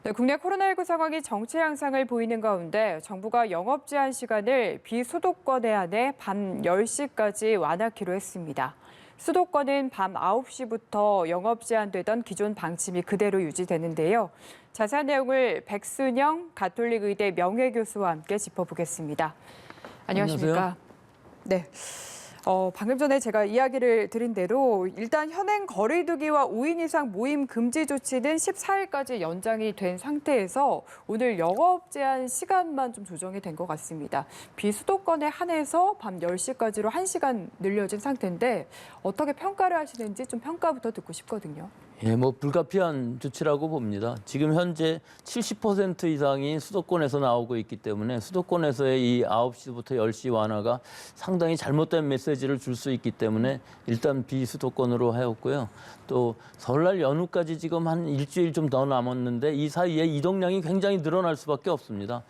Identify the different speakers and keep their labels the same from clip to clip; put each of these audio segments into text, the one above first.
Speaker 1: 네, 국내 코로나19 상황이 정체 양상을 보이는 가운데 정부가 영업 제한 시간을 비수도권에 한해 밤 10시까지 완화키로 했습니다. 수도권은 밤 9시부터 영업 제한되던 기존 방침이 그대로 유지되는데요. 자세한 내용을 백순영 가톨릭의대 명예교수와 함께 짚어보겠습니다. 안녕하십니까?
Speaker 2: 안녕하세요.
Speaker 1: 네. 방금 전에 제가 이야기를 드린 대로 일단 현행 거리두기와 5인 이상 모임 금지 조치는 14일까지 연장이 된 상태에서 오늘 영업 제한 시간만 좀 조정이 된 것 같습니다. 비수도권에 한해서 밤 10시까지로 1시간 늘려진 상태인데 어떻게 평가를 하시는지 좀 평가부터 듣고 싶거든요.
Speaker 2: 예, 불가피한 조치라고 봅니다. 지금 현재 70% 이상이 수도권에서 나오고 있기 때문에 수도권에서의 이 9시부터 10시 완화가 상당히 잘못된 메시지를 줄 수 있기 때문에 일단 비수도권으로 하였고요. 또 설날 연휴까지 지금 한 일주일 좀 더 남았는데 이 사이에 이동량이 굉장히 늘어날 수밖에 없습니다.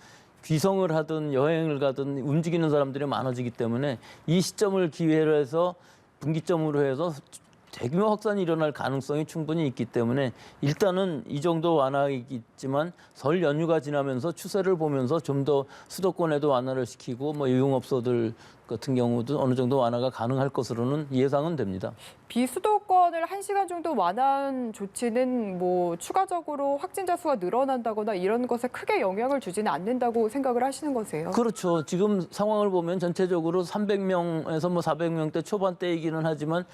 Speaker 2: 귀성을 하든 여행을 가든 움직이는 사람들이 많아지기 때문에 이 시점을 기회로 해서 분기점으로 해서 대규모 확산이 일어날 가능성이 충분히 있기 때문에 일단은 이 정도 완화이겠지만 설 연휴가 지나면서 추세를 보면서 좀 더 수도권에도 완화를 시키고 유흥업소들 같은 경우도 어느 정도 완화가 가능할 것으로는 예상은 됩니다.
Speaker 1: 비수도권을 1시간 정도 완화한 조치는 추가적으로 확진자 수가 늘어난다거나 이런 것에 크게 영향을 주지는 않는다고 생각을 하시는 거세요?
Speaker 2: 그렇죠. 지금 상황을 보면 전체적으로 300명에서 400명대 초반대이기는 하지만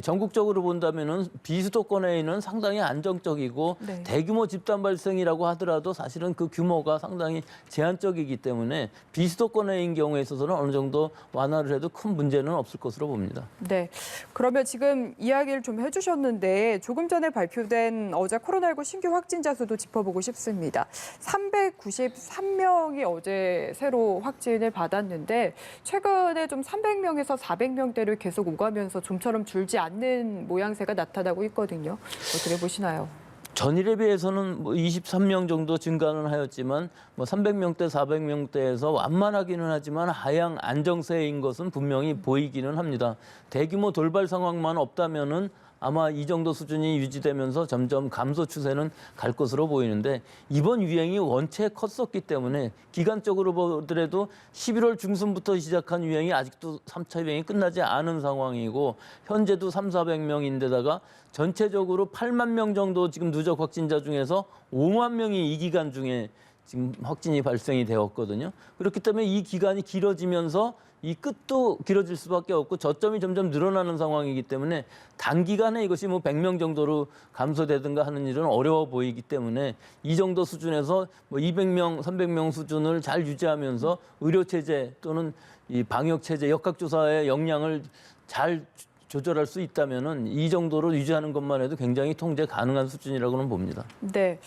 Speaker 2: 전국적으로 본다면은 비수도권에는 상당히 안정적이고
Speaker 1: 네.
Speaker 2: 대규모 집단 발생이라고 하더라도 사실은 그 규모가 상당히 제한적이기 때문에 비수도권인 경우에 있어서는 어느 정도 완화를 해도 큰 문제는 없을 것으로 봅니다.
Speaker 1: 네. 그러면 지금 이야기를 좀 해주셨는데 조금 전에 발표된 어제 코로나19 신규 확진자 수도 짚어보고 싶습니다. 393명이 어제 새로 확진을 받았는데 최근에 좀 300명에서 400명대를 계속 오가면서 좀처럼 줄지 않는 모양새가 나타나고 있거든요. 어떻게 보시나요?
Speaker 2: 전일에 비해서는 23명 정도 증가는 하였지만 300명대, 400명대에서 완만하기는 하지만 하향 안정세인 것은 분명히 보이기는 합니다. 대규모 돌발 상황만 없다면은 아마 이 정도 수준이 유지되면서 점점 감소 추세는 갈 것으로 보이는데 이번 유행이 원체 컸었기 때문에 기간적으로 보더라도 11월 중순부터 시작한 유행이 아직도 3차 유행이 끝나지 않은 상황이고 현재도 3,400명인데다가 전체적으로 8만 명 정도 지금 누적 확진자 중에서 5만 명이 이 기간 중에 지금 확진이 발생이 되었거든요. 그렇기 때문에 이 기간이 길어지면서 이 끝도 길어질 수밖에 없고 저점이 점점 늘어나는 상황이기 때문에 단기간에 이것이 100명 정도로 감소되든가 하는 일은 어려워 보이기 때문에 이 정도 수준에서 200명, 300명 수준을 잘 유지하면서 의료체제 또는 이 방역체제, 역학조사의 역량을 잘 조절할 수 있다면은 이 정도로 유지하는 것만 해도 굉장히 통제 가능한 수준이라고는 봅니다.
Speaker 1: 네.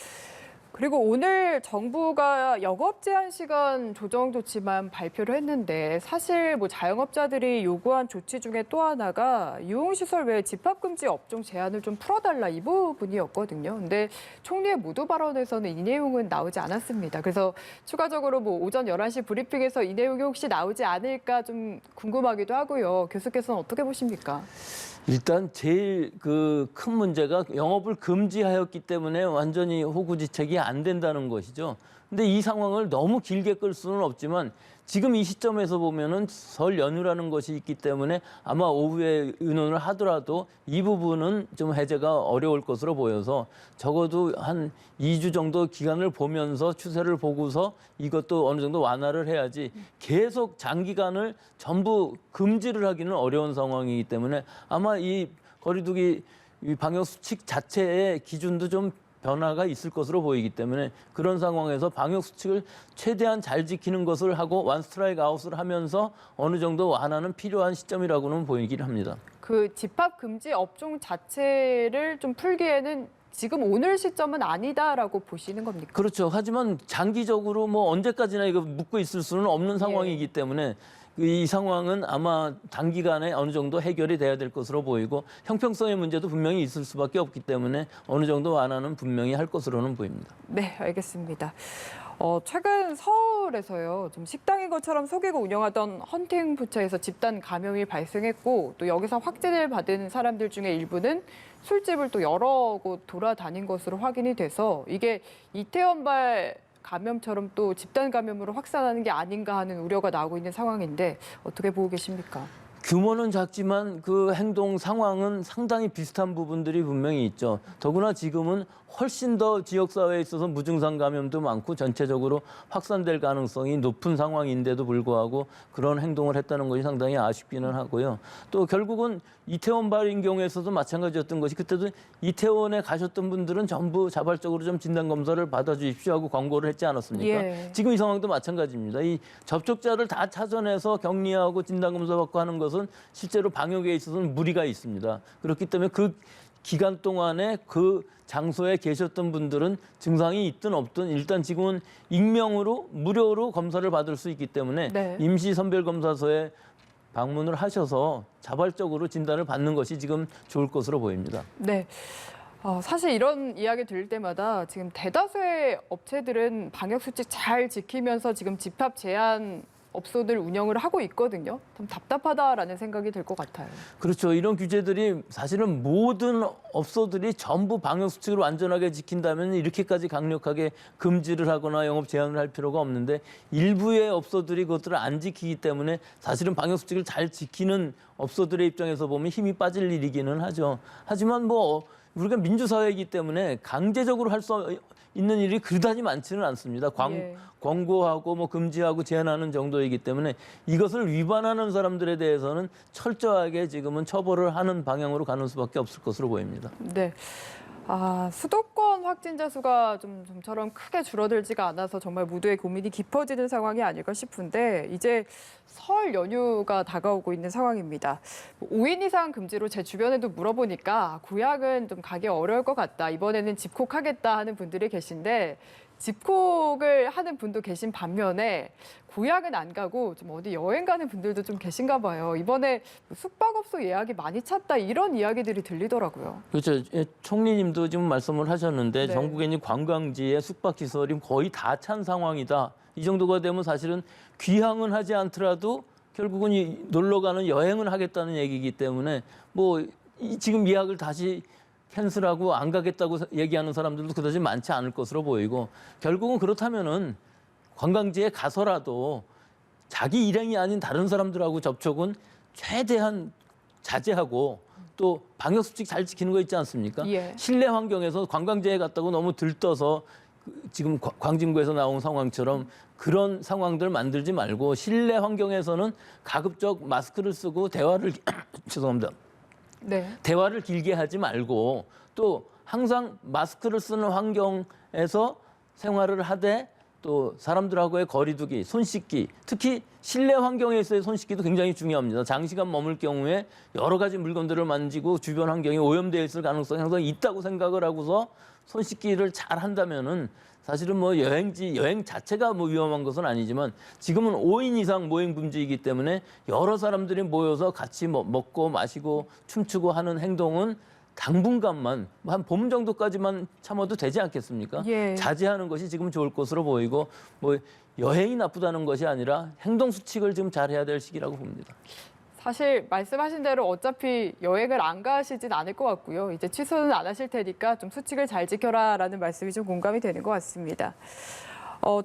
Speaker 1: 그리고 오늘 정부가 영업 제한 시간 조정 조치만 발표를 했는데 사실 자영업자들이 요구한 조치 중에 또 하나가 유흥시설 외 집합금지 업종 제한을 좀 풀어달라 이 부분이었거든요. 근데 총리의 모두 발언에서는 이 내용은 나오지 않았습니다. 그래서 추가적으로 오전 11시 브리핑에서 이 내용이 혹시 나오지 않을까 좀 궁금하기도 하고요. 교수께서는 어떻게 보십니까?
Speaker 2: 일단 제일 큰 문제가 영업을 금지하였기 때문에 완전히 호구지책이 안 된다는 것이죠. 근데 이 상황을 너무 길게 끌 수는 없지만 지금 이 시점에서 보면은 설 연휴라는 것이 있기 때문에 아마 오후에 의논을 하더라도 이 부분은 좀 해제가 어려울 것으로 보여서 적어도 한 2주 정도 기간을 보면서 추세를 보고서 이것도 어느 정도 완화를 해야지 계속 장기간을 전부 금지를 하기는 어려운 상황이기 때문에 아마 이 거리두기 이 방역 수칙 자체의 기준도 좀 변화가 있을 것으로 보이기 때문에 그런 상황에서 방역 수칙을 최대한 잘 지키는 것을 하고 원 스트라이크 아웃을 하면서 어느 정도 완화는 필요한 시점이라고는 보이긴 합니다.
Speaker 1: 그 집합 금지 업종 자체를 좀 풀기에는 지금 오늘 시점은 아니다라고 보시는 겁니까?
Speaker 2: 그렇죠. 하지만 장기적으로 언제까지나 이거 묶고 있을 수는 없는 상황이기 때문에 이 상황은 아마 단기간에 어느 정도 해결이 돼야 될 것으로 보이고 형평성의 문제도 분명히 있을 수밖에 없기 때문에 어느 정도 완화는 분명히 할 것으로는 보입니다.
Speaker 1: 네, 알겠습니다. 최근 서울에서요, 좀 식당인 것처럼 속이고 운영하던 헌팅 부처에서 집단 감염이 발생했고, 또 여기서 확진을 받은 사람들 중에 일부는 술집을 또 여러 곳 돌아다닌 것으로 확인이 돼서 이게 이태원발 감염처럼 또 집단 감염으로 확산하는 게 아닌가 하는 우려가 나오고 있는 상황인데 어떻게 보고 계십니까?
Speaker 2: 규모는 작지만 그 행동 상황은 상당히 비슷한 부분들이 분명히 있죠. 더구나 지금은 훨씬 더 지역사회에 있어서 무증상 감염도 많고 전체적으로 확산될 가능성이 높은 상황인데도 불구하고 그런 행동을 했다는 것이 상당히 아쉽기는 하고요. 또 결국은 이태원발인 경우에 있어서 마찬가지였던 것이 그때도 이태원에 가셨던 분들은 전부 자발적으로 좀 진단검사를 받아주십시오 하고 광고를 했지 않았습니까?
Speaker 1: 예.
Speaker 2: 지금 이 상황도 마찬가지입니다. 이 접촉자를 다 찾아내서 격리하고 진단검사 받고 하는 것은 실제로 방역에 있어서는 무리가 있습니다. 그렇기 때문에 그 기간 동안에 그 장소에 계셨던 분들은 증상이 있든 없든 일단 지금은 익명으로 무료로 검사를 받을 수 있기 때문에
Speaker 1: 네.
Speaker 2: 임시선별검사소에 방문을 하셔서 자발적으로 진단을 받는 것이 지금 좋을 것으로 보입니다.
Speaker 1: 네. 사실 이런 이야기 들을 때마다 지금 대다수의 업체들은 방역수칙 잘 지키면서 지금 집합 제한 업소들 운영을 하고 있거든요. 좀 답답하다라는 생각이 들 것 같아요.
Speaker 2: 그렇죠. 이런 규제들이 사실은 모든 업소들이 전부 방역수칙을 완전하게 지킨다면 이렇게까지 강력하게 금지를 하거나 영업 제한을 할 필요가 없는데 일부의 업소들이 그것들을 안 지키기 때문에 사실은 방역수칙을 잘 지키는 업소들의 입장에서 보면 힘이 빠질 일이기는 하죠. 하지만 뭐 우리가 민주사회이기 때문에 강제적으로 할 수 있는 일이 그다지 많지는 않습니다.
Speaker 1: 예.
Speaker 2: 권고하고 뭐 금지하고 제한하는 정도이기 때문에 이것을 위반하는 사람들에 대해서는 철저하게 지금은 처벌을 하는 방향으로 가는 수밖에 없을 것으로 보입니다.
Speaker 1: 네. 수도권 확진자 수가 좀처럼 크게 줄어들지가 않아서 정말 모두의 고민이 깊어지는 상황이 아닐까 싶은데 이제 설 연휴가 다가오고 있는 상황입니다. 5인 이상 금지로 제 주변에도 물어보니까 구약은 좀 가기 어려울 것 같다. 이번에는 집콕하겠다 하는 분들이 계신데 집콕을 하는 분도 계신 반면에 구약은 안 가고 좀 어디 여행 가는 분들도 좀 계신가 봐요. 이번에 숙박업소 예약이 많이 찼다 이런 이야기들이 들리더라고요.
Speaker 2: 그렇죠. 예, 총리님도 지금 말씀을 하셨는데
Speaker 1: 네.
Speaker 2: 전국에 있는 관광지의 숙박시설이 거의 다 찬 상황이다. 이 정도가 되면 사실은 귀향은 하지 않더라도 결국은 놀러 가는 여행은 하겠다는 얘기이기 때문에 뭐 지금 예약을 다시 캔슬하고 안 가겠다고 얘기하는 사람들도 그다지 많지 않을 것으로 보이고 결국은 그렇다면은 관광지에 가서라도 자기 일행이 아닌 다른 사람들하고 접촉은 최대한 자제하고 또 방역수칙 잘 지키는 거 있지 않습니까?
Speaker 1: 예.
Speaker 2: 실내 환경에서 관광지에 갔다고 너무 들떠서 지금 광진구에서 나온 상황처럼 그런 상황들 만들지 말고 실내 환경에서는 가급적 마스크를 쓰고 대화를 죄송합니다.
Speaker 1: 네.
Speaker 2: 대화를 길게 하지 말고 또 항상 마스크를 쓰는 환경에서 생활을 하되 또 사람들하고의 거리 두기, 손 씻기, 특히 실내 환경에서의 손 씻기도 굉장히 중요합니다. 장시간 머물 경우에 여러 가지 물건들을 만지고 주변 환경이 오염되어 있을 가능성이 항상 있다고 생각을 하고서 손 씻기를 잘 한다면은 사실은 뭐 여행 자체가 뭐 위험한 것은 아니지만 지금은 5인 이상 모임 금지이기 때문에 여러 사람들이 모여서 같이 먹고 마시고 춤추고 하는 행동은 당분간만 한 봄 정도까지만 참아도 되지 않겠습니까?
Speaker 1: 예.
Speaker 2: 자제하는 것이 지금 좋을 것으로 보이고 뭐 여행이 나쁘다는 것이 아니라 행동 수칙을 지금 잘해야 될 시기라고 봅니다.
Speaker 1: 사실 말씀하신 대로 어차피 여행을 안 가시진 않을 것 같고요. 이제 취소는 안 하실 테니까 좀 수칙을 잘 지켜라라는 말씀이 좀 공감이 되는 것 같습니다.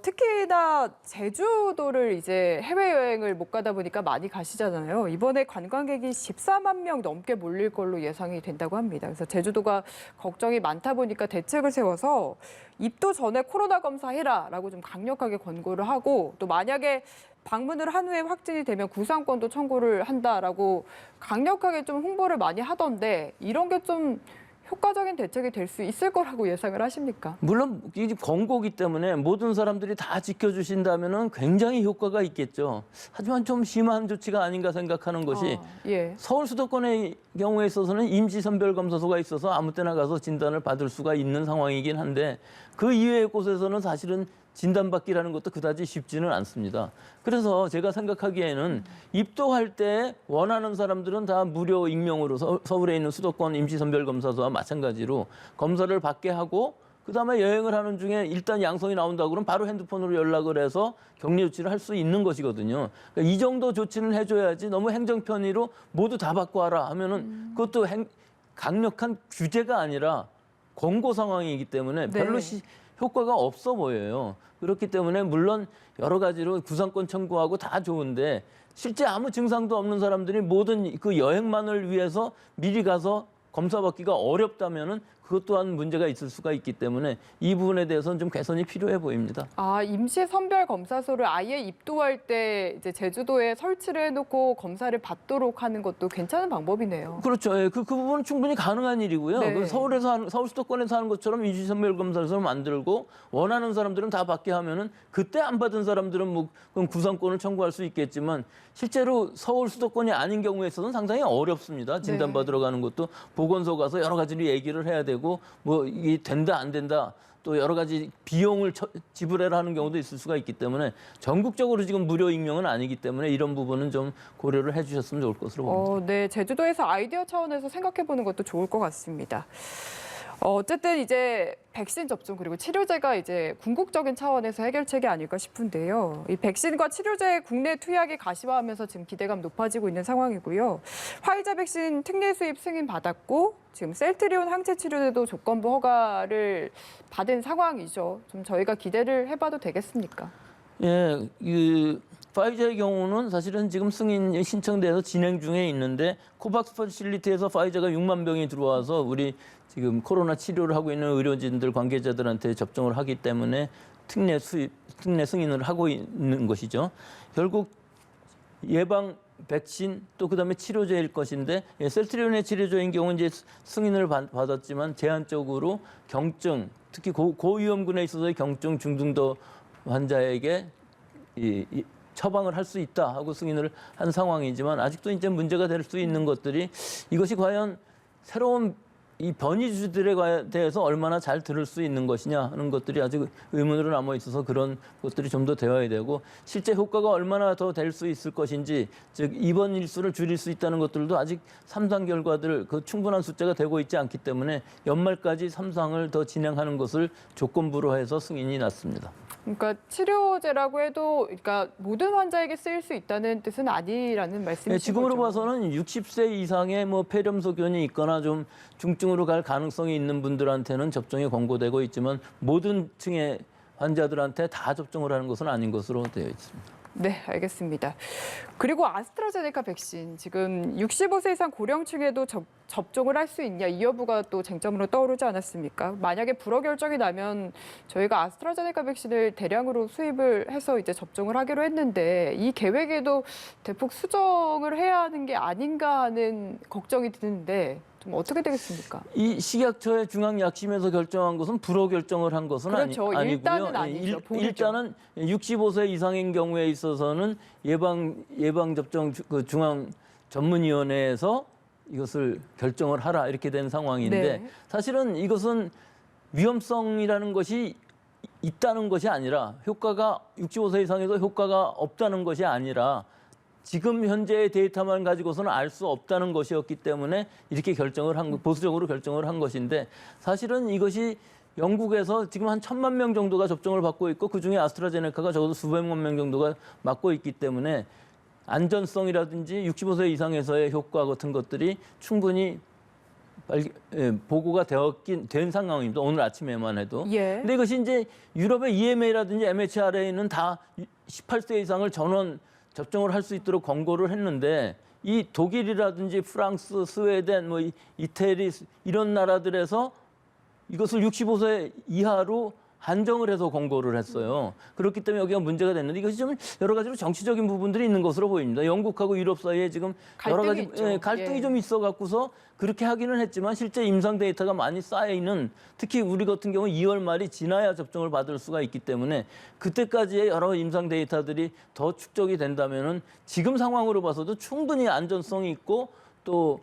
Speaker 1: 특히나 제주도를 이제 해외여행을 못 가다 보니까 많이 가시잖아요. 이번에 관광객이 14만 명 넘게 몰릴 걸로 예상이 된다고 합니다. 그래서 제주도가 걱정이 많다 보니까 대책을 세워서 입도 전에 코로나 검사해라라고 좀 강력하게 권고를 하고 또 만약에 방문을 한 후에 확진이 되면 구상권도 청구를 한다라고 강력하게 좀 홍보를 많이 하던데 이런 게 좀 효과적인 대책이 될 수 있을 거라고 예상을 하십니까?
Speaker 2: 물론 이 권고기 때문에 모든 사람들이 다 지켜주신다면은 굉장히 효과가 있겠죠. 하지만 좀 심한 조치가 아닌가 생각하는 것이
Speaker 1: 예.
Speaker 2: 서울 수도권의 경우에 있어서는 임시선별검사소가 있어서 아무 때나 가서 진단을 받을 수가 있는 상황이긴 한데 그 이외의 곳에서는 사실은 진단받기라는 것도 그다지 쉽지는 않습니다. 그래서 제가 생각하기에는 입도할 때 원하는 사람들은 다 무료 익명으로 서울에 있는 수도권 임시선별검사소와 마찬가지로 검사를 받게 하고 그다음에 여행을 하는 중에 일단 양성이 나온다고 그러면 바로 핸드폰으로 연락을 해서 격리 조치를 할 수 있는 것이거든요. 그러니까 이 정도 조치는 해줘야지 너무 행정 편의로 모두 다 받고 와라 하면은 그것도 강력한 규제가 아니라 권고 상황이기 때문에 별로 효과가 없어 보여요. 그렇기 때문에 물론 여러 가지로 구상권 청구하고 다 좋은데 실제 아무 증상도 없는 사람들이 모든 그 여행만을 위해서 미리 가서 검사받기가 어렵다면은 그것 또한 문제가 있을 수가 있기 때문에 이 부분에 대해서는 좀 개선이 필요해 보입니다.
Speaker 1: 아, 임시 선별 검사소를 아예 입도할 때 이제 제주도에 설치를 해놓고 검사를 받도록 하는 것도 괜찮은 방법이네요.
Speaker 2: 그렇죠. 예, 그 부분은 충분히 가능한 일이고요.
Speaker 1: 네.
Speaker 2: 그 서울 수도권에서 하는 것처럼 임시선별검사소를 만들고 원하는 사람들은 다 받게 하면은 그때 안 받은 사람들은 뭐 그럼 구상권을 청구할 수 있겠지만 실제로 서울 수도권이 아닌 경우에 있어서는 상당히 어렵습니다. 진단받으러 가는 것도 보건소 가서 여러 가지로 얘기를 해야 되고 뭐 이게 된다 안 된다 또 여러 가지 비용을 지불해라 하는 경우도 있을 수가 있기 때문에 전국적으로 지금 무료 익명은 아니기 때문에 이런 부분은 좀 고려를 해주셨으면 좋을 것으로 봅니다.
Speaker 1: 네, 제주도에서 아이디어 차원에서 생각해보는 것도 좋을 것 같습니다. 어쨌든 이제 백신 접종 그리고 치료제가 이제 궁극적인 차원에서 해결책이 아닐까 싶은데요. 이 백신과 치료제 국내 투약이 가시화하면서 지금 기대감 높아지고 있는 상황이고요. 화이자 백신 특례 수입 승인 받았고 지금 셀트리온 항체 치료제도 조건부 허가를 받은 상황이죠. 좀 저희가 기대를 해봐도 되겠습니까?
Speaker 2: 예, 파이자의 경우는 사실은 지금 승인 신청돼서 진행 중에 있는데 코박스 퍼실리티에서 파이자가 6만 병이 들어와서 우리 지금 코로나 치료를 하고 있는 의료진들 관계자들한테 접종을 하기 때문에 특례 승인을 하고 있는 것이죠. 결국 예방 백신 또 그다음에 치료제일 것인데 셀트리온의 치료제인 경우는 이제 승인을 받았지만 제한적으로 경증 특히 고위험군에 있어서의 경증 중등도 환자에게 처방을 할 수 있다 하고 승인을 한 상황이지만 아직도 이제 문제가 될 수 있는 것들이 이것이 과연 새로운 이 변이주들에 대해서 얼마나 잘 들을 수 있는 것이냐 하는 것들이 아직 의문으로 남아 있어서 그런 것들이 좀 더 되어야 되고 실제 효과가 얼마나 더 될 수 있을 것인지 즉 입원 일수를 줄일 수 있다는 것들도 아직 3상 결과들 그 충분한 숫자가 되고 있지 않기 때문에 연말까지 3상을 더 진행하는 것을 조건부로 해서 승인이 났습니다.
Speaker 1: 그러니까 치료제라고 해도 그러니까 모든 환자에게 쓰일 수 있다는 뜻은 아니라는 말씀이신
Speaker 2: 네, 지금으로
Speaker 1: 거죠?
Speaker 2: 봐서는 60세 이상의 뭐 폐렴소견이 있거나 좀 중증으로 갈 가능성이 있는 분들한테는 접종이 권고되고 있지만 모든 층의 환자들한테 다 접종을 하는 것은 아닌 것으로 되어 있습니다.
Speaker 1: 네, 알겠습니다. 그리고 아스트라제네카 백신 지금 65세 이상 고령층에도 접종을 할 수 있냐 이 여부가 또 쟁점으로 떠오르지 않았습니까? 만약에 불허 결정이 나면 저희가 아스트라제네카 백신을 대량으로 수입을 해서 이제 접종을 하기로 했는데 이 계획에도 대폭 수정을 해야 하는 게 아닌가 하는 걱정이 드는데 좀 어떻게 되겠습니까?
Speaker 2: 이 식약처의 중앙약심에서 결정한 것은 불허 결정을 한 것은
Speaker 1: 그렇죠.
Speaker 2: 아니고요.
Speaker 1: 일단은 아니죠.
Speaker 2: 일단은 65세 이상인 경우에 있어서는 예방접종 그 중앙 전문위원회에서 이것을 결정을 하라 이렇게 된 상황인데
Speaker 1: 네.
Speaker 2: 사실은 이것은 위험성이라는 것이 있다는 것이 아니라 효과가 65세 이상에서 효과가 없다는 것이 아니라 지금 현재의 데이터만 가지고서는 알 수 없다는 것이었기 때문에 이렇게 보수적으로 결정을 한 것인데 사실은 이것이 영국에서 지금 한 1,000만 명 정도가 접종을 받고 있고 그중에 아스트라제네카가 적어도 수백만 명 정도가 맞고 있기 때문에 안전성이라든지 65세 이상에서의 효과 같은 것들이 충분히 보고가 된 상황입니다. 오늘 아침에만 해도.
Speaker 1: 예.
Speaker 2: 근데 이것이 이제 유럽의 EMA라든지 MHRA는 다 18세 이상을 전원 접종을 할 수 있도록 권고를 했는데 이 독일이라든지 프랑스, 스웨덴, 뭐 이태리 이런 나라들에서 이것을 65세 이하로 한정을 해서 권고를 했어요. 그렇기 때문에 여기가 문제가 됐는데 이것이 좀 여러 가지로 정치적인 부분들이 있는 것으로 보입니다. 영국하고 유럽 사이에 지금 여러 가지 갈등이 좀 있어 갖고서 그렇게 하기는 했지만 실제 임상 데이터가 많이 쌓여 있는 특히 우리 같은 경우 2월 말이 지나야 접종을 받을 수가 있기 때문에 그때까지의 여러 임상 데이터들이 더 축적이 된다면은 지금 상황으로 봐서도 충분히 안전성이 있고 또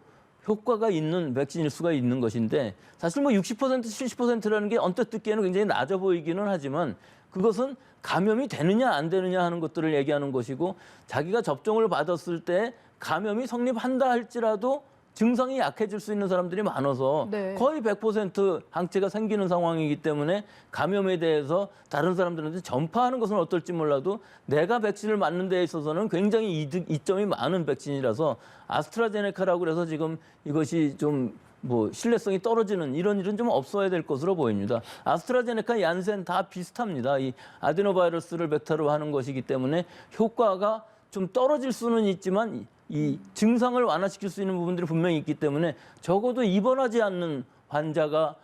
Speaker 2: 효과가 있는 백신일 수가 있는 것인데 사실 뭐 60%, 70%라는 게 언뜻 듣기에는 굉장히 낮아 보이기는 하지만 그것은 감염이 되느냐 안 되느냐 하는 것들을 얘기하는 것이고 자기가 접종을 받았을 때 감염이 성립한다 할지라도 증상이 약해질 수 있는 사람들이 많아서
Speaker 1: 네.
Speaker 2: 거의 100% 항체가 생기는 상황이기 때문에 감염에 대해서 다른 사람들한테 전파하는 것은 어떨지 몰라도 내가 백신을 맞는 데 있어서는 굉장히 이점이 많은 백신이라서 아스트라제네카라고 그래서 지금 이것이 좀 뭐 신뢰성이 떨어지는 이런 일은 좀 없어야 될 것으로 보입니다. 아스트라제네카, 얀센 다 비슷합니다. 이 아데노바이러스를 벡터로 하는 것이기 때문에 효과가 좀 떨어질 수는 있지만 이 증상을 완화시킬 수 있는 부분들이 분명히 있기 때문에 적어도 입원하지 않는 환자가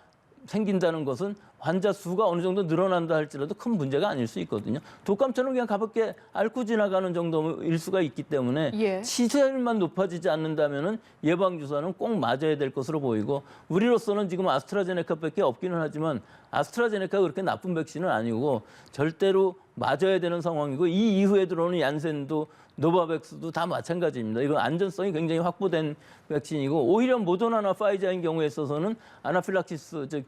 Speaker 2: 생긴다는 것은 환자 수가 어느 정도 늘어난다 할지라도 큰 문제가 아닐 수 있거든요. 독감처럼 그냥 가볍게 앓고 지나가는 정도일 수가 있기 때문에
Speaker 1: 예.
Speaker 2: 치료율만 높아지지 않는다면은 예방주사는 꼭 맞아야 될 것으로 보이고 우리로서는 지금 아스트라제네카밖에 없기는 하지만 아스트라제네카가 그렇게 나쁜 백신은 아니고 절대로 맞아야 되는 상황이고 이 이후에 들어오는 얀센도 노바백스도 다 마찬가지입니다. 이건 안전성이 굉장히 확보된 백신이고 오히려 모더나나 파이자인 경우에 있어서는 아나필락시스 즉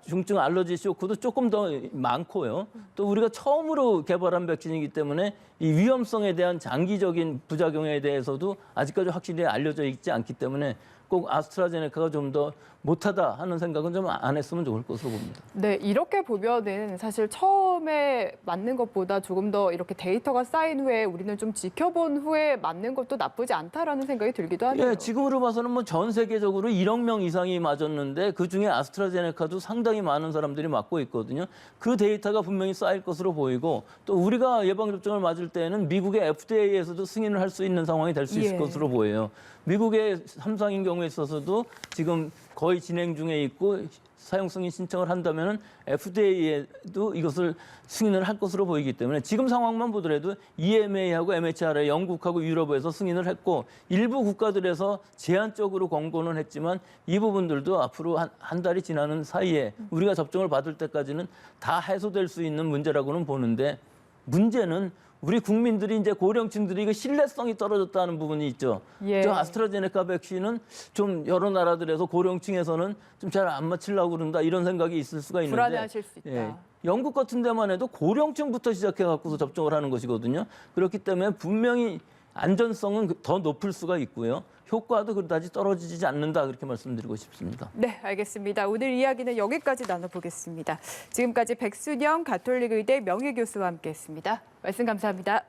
Speaker 2: 중증 알러지 쇼크도 조금 더 많고요. 또 우리가 처음으로 개발한 백신이기 때문에 이 위험성에 대한 장기적인 부작용에 대해서도 아직까지 확실히 알려져 있지 않기 때문에 꼭 아스트라제네카가 좀 더 못하다 하는 생각은 좀 안 했으면 좋을 것으로 봅니다.
Speaker 1: 네, 이렇게 보면은 사실 처음에 맞는 것보다 조금 더 이렇게 데이터가 쌓인 후에 우리는 좀 지켜본 후에 맞는 것도 나쁘지 않다라는 생각이 들기도 하네요.
Speaker 2: 예, 지금으로 봐서는 뭐 전 세계적으로 1억 명 이상이 맞았는데 그중에 아스트라제네카도 상당히 많은 사람들이 맞고 있거든요. 그 데이터가 분명히 쌓일 것으로 보이고 또 우리가 예방접종을 맞을 때는 미국의 FDA에서도 승인을 할 수 있는 상황이 될 수 있을
Speaker 1: 예.
Speaker 2: 것으로 보여요. 미국의 삼상인 경우에 있어서도 지금 거의 진행 중에 있고 사용 승인 신청을 한다면은 FDA에도 이것을 승인을 할 것으로 보이기 때문에 지금 상황만 보더라도 EMA하고 MHRA 영국하고 유럽에서 승인을 했고 일부 국가들에서 제한적으로 권고는 했지만 이 부분들도 앞으로 한 달이 지나는 사이에 우리가 접종을 받을 때까지는 다 해소될 수 있는 문제라고는 보는데 문제는 우리 국민들이 이제 고령층들이 그 신뢰성이 떨어졌다는 부분이 있죠.
Speaker 1: 예.
Speaker 2: 저 아스트라제네카 백신은 좀 여러 나라들에서 고령층에서는 좀 잘 안 맞추려고 그런다 이런 생각이 있을 수가 있는데
Speaker 1: 불안해하실 수 있다.
Speaker 2: 예, 영국 같은 데만 해도 고령층부터 시작해 갖고서 접종을 하는 것이거든요. 그렇기 때문에 분명히 안전성은 더 높을 수가 있고요. 효과도 그다지 떨어지지 않는다 그렇게 말씀드리고 싶습니다.
Speaker 1: 네, 알겠습니다. 오늘 이야기는 여기까지 나눠보겠습니다. 지금까지 백순영 가톨릭 의대 명예교수와 함께했습니다. 말씀 감사합니다.